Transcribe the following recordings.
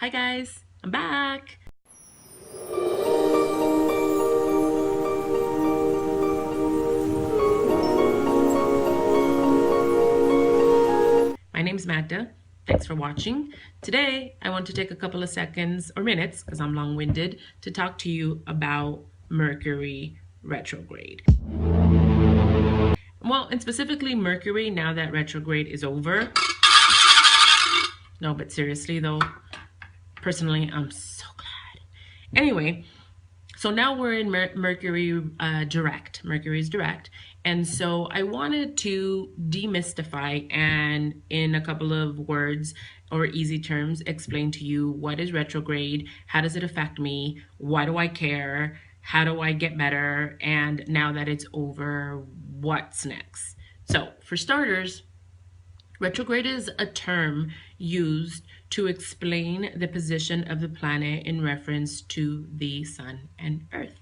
Hi guys, I'm back. My name's Magda. Thanks for watching. Today, I want to take a couple of seconds or minutes, because I'm long-winded, to talk to you about Mercury retrograde. Well, and specifically Mercury, now that retrograde is over. No, but seriously though, personally, I'm so glad. Anyway, so now we're in Mercury direct. Mercury is direct. And so I wanted to demystify and in a couple of words or easy terms explain to you what is retrograde, how does it affect me, why do I care, how do I get better, and now that it's over, what's next? So for starters, retrograde is a term used to explain the position of the planet in reference to the sun and earth.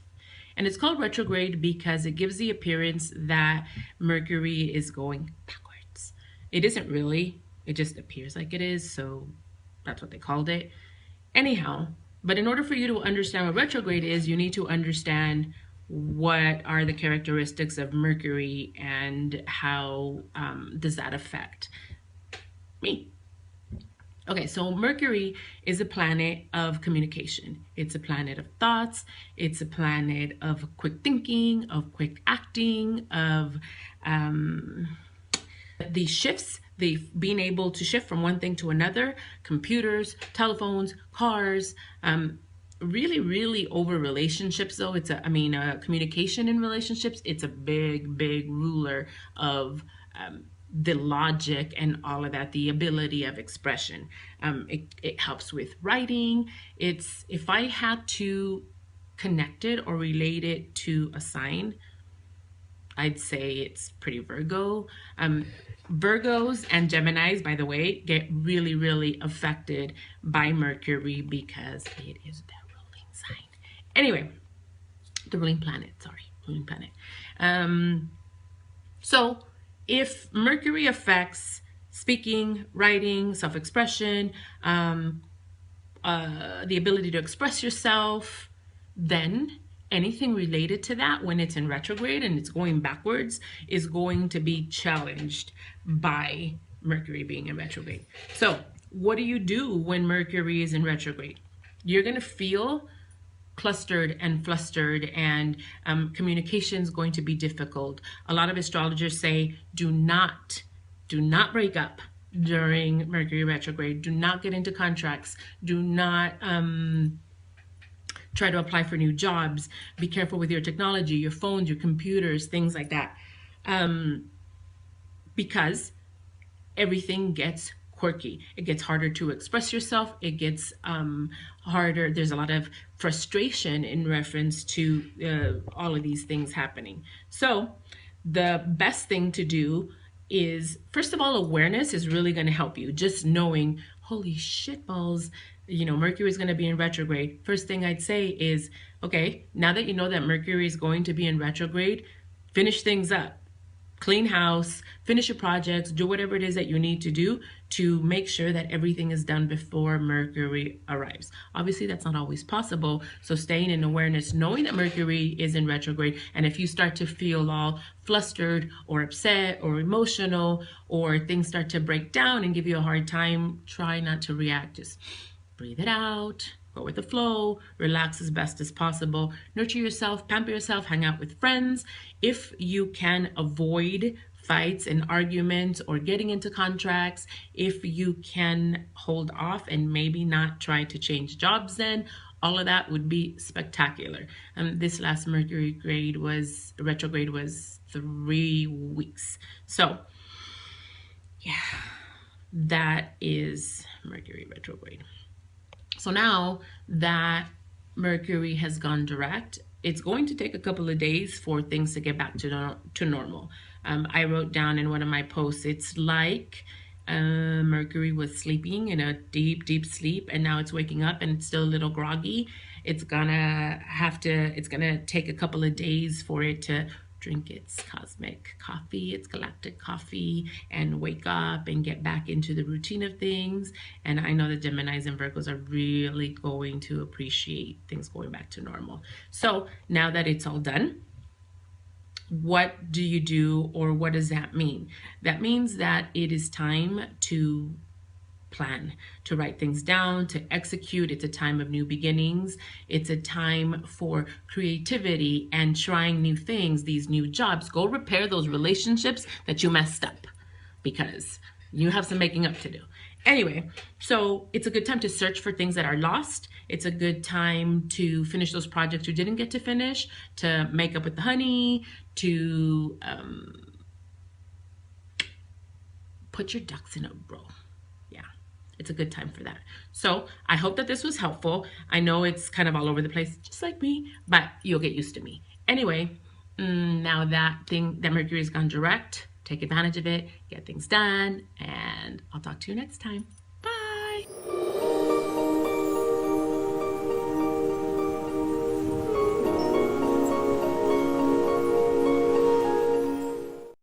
And it's called retrograde because it gives the appearance that Mercury is going backwards. It isn't really, it just appears like it is, so that's what they called it. Anyhow, but in order for you to understand what retrograde is, you need to understand what are the characteristics of Mercury and how does that affect me. Okay, so Mercury is a planet of communication. It's a planet of thoughts. It's a planet of quick thinking, of quick acting, of the shifts, the being able to shift from one thing to another, computers, telephones, cars, really over relationships though. It's communication in relationships. It's a big ruler of the logic and all of that, the ability of expression. It helps with writing. If I had to connect it or relate it to a sign, I'd say it's pretty Virgo. Virgos and Geminis, by the way, get really affected by Mercury because it is the ruling sign. Anyway, the ruling planet, ruling planet. So if Mercury affects speaking, writing, self-expression, the ability to express yourself, then anything related to that when it's in retrograde and it's going backwards is going to be challenged by Mercury being in retrograde. So what do you do when Mercury is in retrograde? You're going to feel clustered and flustered, and communication is going to be difficult. A lot of astrologers say do not break up during Mercury retrograde. Do not get into contracts. Do not try to apply for new jobs. Be careful with your technology, your phones, your computers, things like that, because everything gets quirky. It gets harder to express yourself. It gets harder. There's a lot of frustration in reference to all of these things happening. So the best thing to do is, first of all, awareness is really going to help you. Just knowing, holy shit balls, Mercury is going to be in retrograde. First thing I'd say is, okay, now that you know that Mercury is going to be in retrograde, finish things up. Clean house, finish your projects, do whatever it is that you need to do to make sure that everything is done before Mercury arrives. Obviously, that's not always possible. So staying in awareness, knowing that Mercury is in retrograde, and if you start to feel all flustered or upset or emotional, or things start to break down and give you a hard time, try not to react. Just breathe it out. Go with the flow, relax as best as possible, nurture yourself, pamper yourself, hang out with friends. If you can avoid fights and arguments or getting into contracts, if you can hold off and maybe not try to change jobs, then all of that would be spectacular. This last Mercury retrograde was 3 weeks. So yeah, that is Mercury retrograde. So now that Mercury has gone direct, it's going to take a couple of days for things to get back to normal. I wrote down in one of my posts, it's like Mercury was sleeping in a deep sleep, and now it's waking up and it's still a little groggy. It's gonna take a couple of days for it to drink its cosmic coffee, its galactic coffee, and wake up and get back into the routine of things. And I know the Geminis and Virgos are really going to appreciate things going back to normal. So now that it's all done, what do you do, or what does that mean? That means that it is time to plan, to write things down, to execute. It's a time of new beginnings. It's a time for creativity and trying new things, these new jobs. Go repair those relationships that you messed up, because you have some making up to do. Anyway, so it's a good time to search for things that are lost. It's a good time to finish those projects you didn't get to finish, to make up with the honey, to put your ducks in a row. Yeah, it's a good time for that. So I hope that this was helpful. I know it's kind of all over the place, just like me, but you'll get used to me. Anyway, now that Mercury's gone direct, take advantage of it, get things done, and I'll talk to you next time.